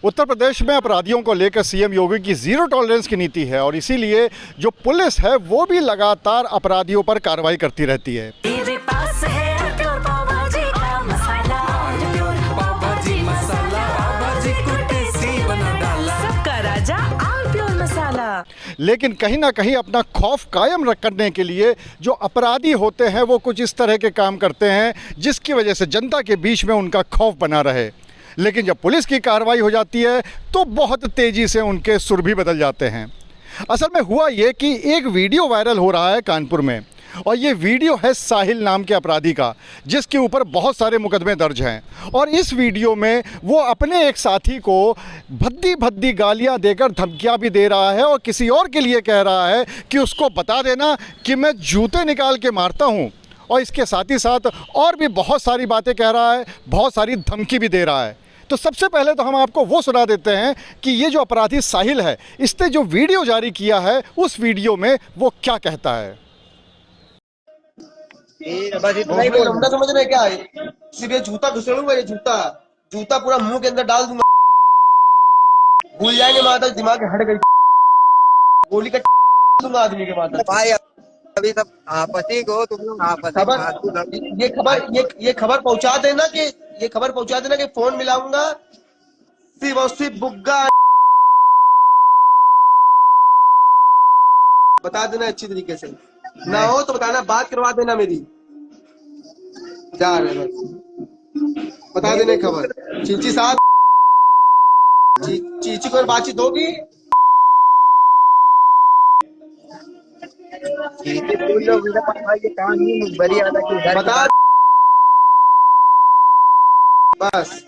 उत्तर प्रदेश में अपराधियों को लेकर सीएम योगी की जीरो टॉलरेंस की नीति है और इसीलिए जो पुलिस है वो भी लगातार अपराधियों पर कार्रवाई करती रहती है। मेरे पास है प्योर पाव भाजी का मसाला, पाव भाजी मसाला, पाव भाजी को टेस्टी बना डाला, सबका राजा आल प्योर मसाला। लेकिन कहीं ना कहीं अपना खौफ कायम करने के लिए जो अपराधी होते हैं वो कुछ इस तरह के काम करते हैं जिसकी वजह से जनता के बीच में उनका खौफ बना रहे। लेकिन जब पुलिस की कार्रवाई हो जाती है तो बहुत तेज़ी से उनके सुर भी बदल जाते हैं। असल में हुआ ये कि एक वीडियो वायरल हो रहा है कानपुर में और ये वीडियो है साहिल नाम के अपराधी का, जिसके ऊपर बहुत सारे मुकदमे दर्ज हैं। और इस वीडियो में वो अपने एक साथी को भद्दी भद्दी गालियां देकर धमकियां भी दे रहा है और किसी और के लिए कह रहा है कि उसको बता देना कि मैं जूते निकाल के मारता हूं। और इसके साथ ही साथ और भी बहुत सारी बातें कह रहा है, बहुत सारी धमकी भी दे रहा है। तो सबसे पहले तो हम आपको वो सुना देते हैं कि ये जो अपराधी साहिल है, इसने जो वीडियो जारी किया है उस वीडियो में वो क्या कहता है। नहीं बोल लौंडा समझ रहे क्या है? सिर्फ ये जूता घुसेड़ूंगा, ये जूता पूरा मुंह के अंदर डाल दूंगा, भूल जाएंगे माता, दिमाग हट गई, गोली का दूंगा आदमी के माता। भाई अभी सब आपसी को तुम लोग ये खबर पहुंचा देना कि फोन मिलाऊंगा सिर्फ बुग्गा, बता देना अच्छी तरीके से, ना हो तो बताना, बात करवा देना मेरी, जा रहे बता देने खबर। चीची साथ चीची को बातचीत होगी, बता बस।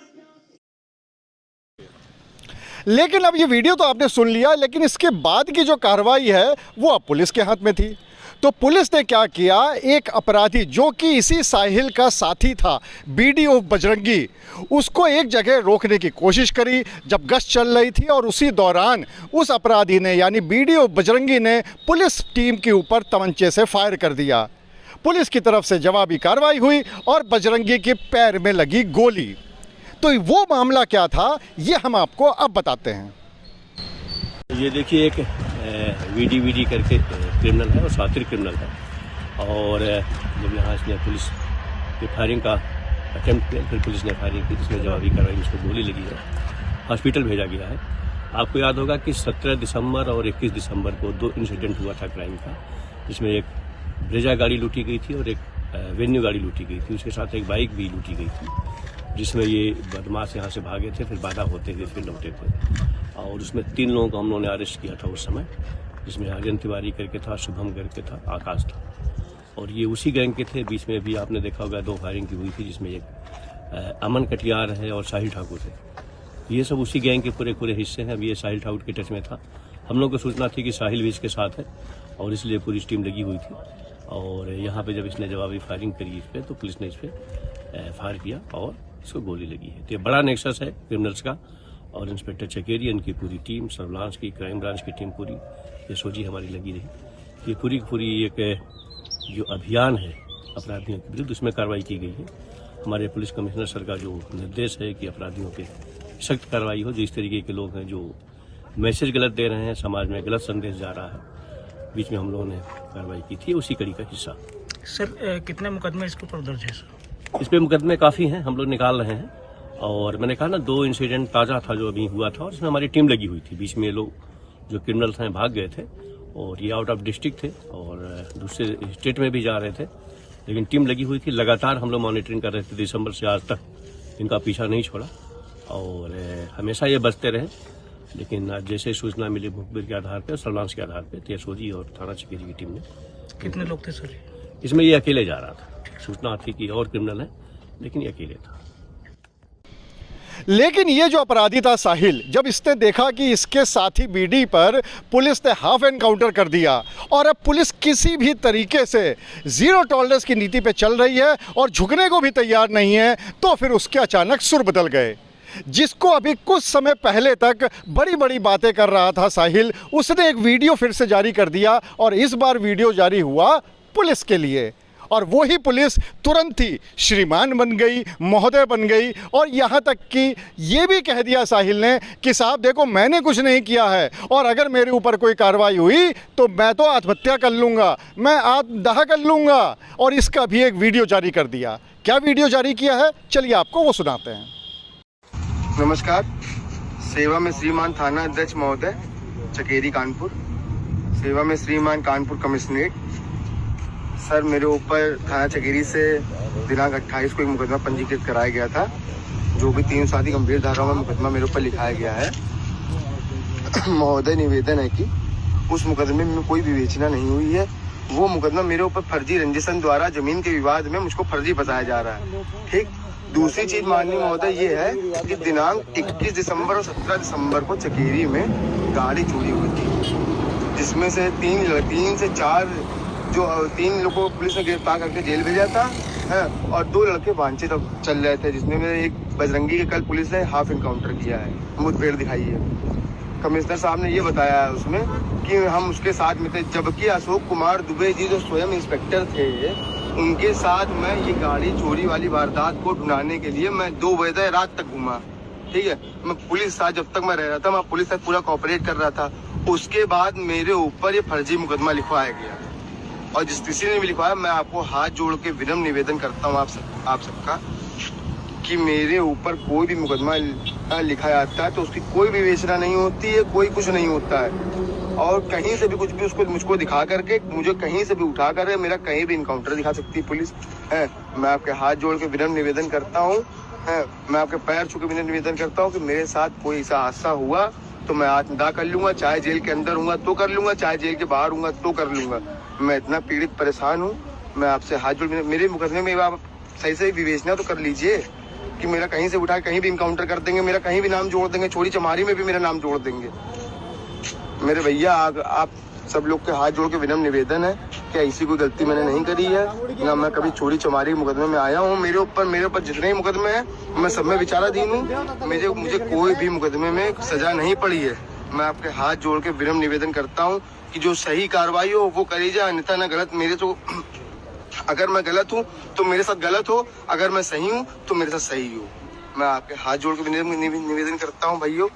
लेकिन अब ये वीडियो तो आपने सुन लिया, लेकिन इसके बाद की जो कार्रवाई है वो अब पुलिस के हाथ में थी। तो पुलिस ने क्या किया, एक अपराधी जो कि इसी साहिल का साथी था, बीडीओ बजरंगी, उसको एक जगह रोकने की कोशिश करी जब गश्त चल रही थी और उसी दौरान उस अपराधी ने यानी बीडीओ बजरंगी ने पुलिस टीम के ऊपर तमंचे से फायर कर दिया। पुलिस की तरफ से जवाबी कार्रवाई हुई और बजरंगी के पैर में लगी गोली। तो वो मामला क्या था ये हम आपको अब बताते हैं। ये देखिए, एक वीडी करके क्रिमिनल है और सातिर क्रिमिनल है। और जब यहाँ इसने पुलिस की फायरिंग का अटेम्प्ट किया, फिर पुलिस ने फायरिंग की जिसमें जवाबी कार्रवाई, उसको गोली लगी है, हॉस्पिटल भेजा गया है। आपको याद होगा कि 17 दिसंबर और 21 दिसंबर को 2 इंसिडेंट हुआ था क्राइम का, जिसमें एक ब्रेजा गाड़ी लूटी गई थी और एक वेन्यू गाड़ी लूटी गई थी, उसके साथ एक बाइक भी लूटी गई थी, जिसमें ये बदमाश यहाँ से भागे थे, फिर बाधा होते हुए फिर लौटे थे। और उसमें 3 लोगों को हम लोगों ने अरेस्ट किया था उस समय, जिसमें आर्यन तिवारी करके था, शुभम करके था, आकाश था, और ये उसी गैंग के थे। बीच में भी आपने देखा होगा 2 फायरिंग की हुई थी, जिसमें एक अमन कटियार है और साहिल ठाकुर है। ये सब उसी गैंग के पूरे हिस्से हैं। अभी ये साहिल ठाकुर के टच में था। हम लोग को सूचना थी कि साहिल भी इसके साथ है और इसलिए पूरी टीम लगी हुई थी। और यहाँ पे जब इसने जवाबी फायरिंग करी इस पर, तो पुलिस ने इस पर फायर किया और इसको गोली लगी है। तो ये बड़ा नेक्सस है क्रिमिनल्स का। और इंस्पेक्टर चकेरियन की पूरी टीम, सर्विलांस की, क्राइम ब्रांच की टीम पूरी, ये सोची हमारी लगी रही। ये पूरी एक जो अभियान है अपराधियों के विरुद्ध, उसमें कार्रवाई की गई है। हमारे पुलिस कमिश्नर सर का जो निर्देश है कि अपराधियों पे सख्त कार्रवाई हो। जिस तरीके के लोग हैं जो मैसेज गलत दे रहे हैं, समाज में गलत संदेश जा रहा है, बीच में हम लोगों ने कार्रवाई की थी, उसी कड़ी का हिस्सा। सर कितने मुकदमे इसके ऊपर दर्ज है सर? इस पे मुकदमे काफ़ी हैं, हम लोग निकाल रहे हैं। और मैंने कहा ना, 2 इंसिडेंट ताज़ा था जो अभी हुआ था और इसमें हमारी टीम लगी हुई थी। बीच में लोग जो क्रिमिनल्स हैं भाग गए थे और ये आउट ऑफ डिस्ट्रिक्ट थे और दूसरे स्टेट में भी जा रहे थे, लेकिन टीम लगी हुई थी। लगातार हम लोग मॉनिटरिंग कर रहे थे, दिसंबर से आज तक इनका पीछा नहीं छोड़ा और हमेशा ये बचते रहे। लेकिन आज जैसे सूचना मिली मुखबिर के आधार पर, सर्विलांस के आधार पर, एसओजी और थाना चकेरी की टीम ने। कितने लोग थे सर? इसमें ये अकेले जा रहा था। सूचना थी कि और क्रिमिनल है, लेकिन ये अकेले था। लेकिन ये जो अपराधी था साहिल, जब इसने देखा कि इसके साथी बीडी पर पुलिस ने हाफ एनकाउंटर कर दिया और अब पुलिस किसी भी तरीके से जीरो टॉलरेंस की नीति पे चल रही है और झुकने को भी तैयार नहीं है, तो फिर उसके अचानक सुर बदल गए। जिसको अभी कुछ समय पहले तक बड़ी बड़ी बातें कर रहा था साहिल, उसने एक वीडियो फिर से जारी कर दिया और इस बार वीडियो जारी हुआ पुलिस के लिए। और वही पुलिस तुरंत ही श्रीमान बन गई, महोदय बन गई, और यहाँ तक कि ये भी कह दिया साहिल ने कि साहब देखो मैंने कुछ नहीं किया है, और अगर मेरे ऊपर कोई कार्रवाई हुई तो मैं तो आत्महत्या कर लूँगा, मैं आत्मदाह कर लूँगा। और इसका भी एक वीडियो जारी कर दिया। क्या वीडियो जारी किया है, चलिए आपको वो सुनाते हैं। नमस्कार, सेवा में श्रीमान थाना अध्यक्ष महोदय, चकेरी कानपुर। सेवा में श्रीमान कानपुर कमिश्नरेट। सर, मेरे ऊपर थाना चकेरी से दिनांक 28 को एक मुकदमा पंजीकृत कराया गया था, जो भी 307 गंभीर धाराओं में मुकदमा मेरे ऊपर लिखाया गया है। महोदय, निवेदन है कि उस मुकदमे में कोई विवेचना नहीं हुई है। वो मुकदमा मेरे ऊपर फर्जी रंजिशन द्वारा जमीन के विवाद में मुझको फर्जी बताया जा रहा है। ठीक। दूसरी चीज माननीय महोदय ये है कि दिनांक 21 दिसंबर और 17 दिसंबर को चकेरी में गाड़ी चोरी हुई थी, जिसमें से 3 से 4 लोगों को पुलिस ने गिरफ्तार करके जेल भेजा था, है, और 2 लड़के वांछित अब चल रहे थे, जिसमें एक बजरंगी के कल पुलिस ने हाफ इनकाउंटर किया है, मुठभेड़ दिखाई है। कमिश्नर साहब ने ये बताया उसमें कि हम उसके साथ में थे, जबकि अशोक कुमार दुबे जी जो स्वयं इंस्पेक्टर थे, उनके साथ मैं ये गाड़ी चोरी वाली वारदात को ढूंढने के लिए मैं 2 बजे रात तक घूमा। ठीक है, मैं पुलिस साथ जब तक मैं रह रहा था, मैं पुलिस साथ पूरा कोऑपरेट कर रहा था। उसके बाद मेरे ऊपर ये फर्जी मुकदमा लिखवाया गया, और जिस किसी ने भी लिखवाया, मैं आपको हाथ जोड़ के विनम्र निवेदन करता हूँ आप सबका कि मेरे ऊपर कोई भी मुकदमा लिखा जाता है तो उसकी कोई विवेचना नहीं होती है, कोई कुछ नहीं होता है। और कहीं से भी कुछ भी उसको मुझको दिखा करके, मुझे कहीं से भी उठा कर मेरा कहीं भी इनकाउंटर दिखा सकती है पुलिस, है। मैं आपके हाथ जोड़ के विनम्र निवेदन करता हूँ, है, मैं आपके पैर छू के विनम्र निवेदन करता हूँ कि मेरे साथ कोई ऐसा हादसा हुआ तो मैं आत्मदाह कर लूंगा, चाहे जेल के अंदर हूँ तो कर लूंगा, चाहे जेल के बाहर हूँ तो कर लूंगा। मैं इतना पीड़ित परेशान हूँ, मैं आपसे हाथ जोड़, मेरे मुकदमे में आप सही से विवेचना तो कर लीजिए कि मेरा कहीं से उठा कहीं भी इनकाउंटर कर देंगे, मेरा कहीं भी नाम जोड़ देंगे, चोरी चमारी में भी मेरा नाम जोड़ देंगे। मेरे भैया, आप सब लोग के हाथ जोड़ के विनम्र निवेदन है कि ऐसी कोई गलती मैंने नहीं करी है, ना मैं कभी चोरी चमारी के मुकदमे में आया हूँ। मेरे ऊपर जितने ही मुकदमे हैं मैं सब में विचाराधीन हूँ, मुझे कोई भी मुकदमे में सजा नहीं पड़ी है। मैं आपके हाथ जोड़ के विनम्र निवेदन करता हूँ कि जो सही कार्रवाई हो वो करी जाए, अन्यथा ना गलत। मेरे तो अगर मैं गलत हूँ तो मेरे साथ गलत हो, अगर मैं सही हूँ तो मेरे साथ सही हो। मैं आपके हाथ जोड़ के निवेदन करता हूँ भाइयों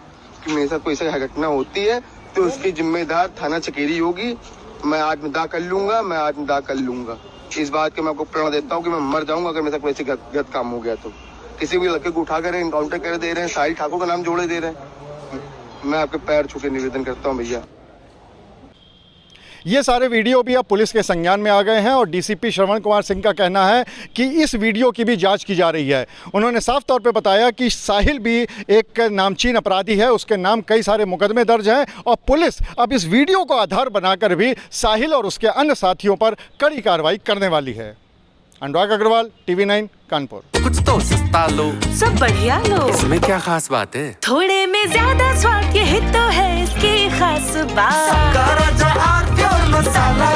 कि मेरे साथ कोई ऐसी घटना होती है तो उसकी जिम्मेदार थाना चकेरी होगी। मैं आत्मदाह कर लूंगा, मैं आत्मदाह कर लूंगा। इस बात के मैं आपको प्रण देता हूँ कि मैं मर जाऊंगा अगर मेरे साथ कोई ऐसी गलत काम हो गया तो। किसी भी लड़के को उठा कर इनकाउंटर कर दे रहे हैं, साहिल ठाकुर का नाम जोड़े दे रहे हैं। मैं आपके पैर छू के निवेदन करता हूँ भैया। ये सारे वीडियो भी अब पुलिस के संज्ञान में आ गए हैं, और डीसीपी श्रवण कुमार सिंह का कहना है कि इस वीडियो की भी जांच की जा रही है। उन्होंने साफ तौर पे बताया कि साहिल भी एक नामचीन अपराधी है, उसके नाम कई सारे मुकदमे दर्ज हैं, और पुलिस अब इस वीडियो को आधार बनाकर भी साहिल और उसके अन्य साथियों पर कड़ी कार्रवाई करने वाली है। अनुराग अग्रवाल, TV9 कानपुर। कुछ तो सस्ता लो, सब बढ़िया लो, इसमें क्या खास बात है? थोड़े में ज्यादा स्वाद, यही तो है इसकी खास बात। राजा आर प्योर मसाला।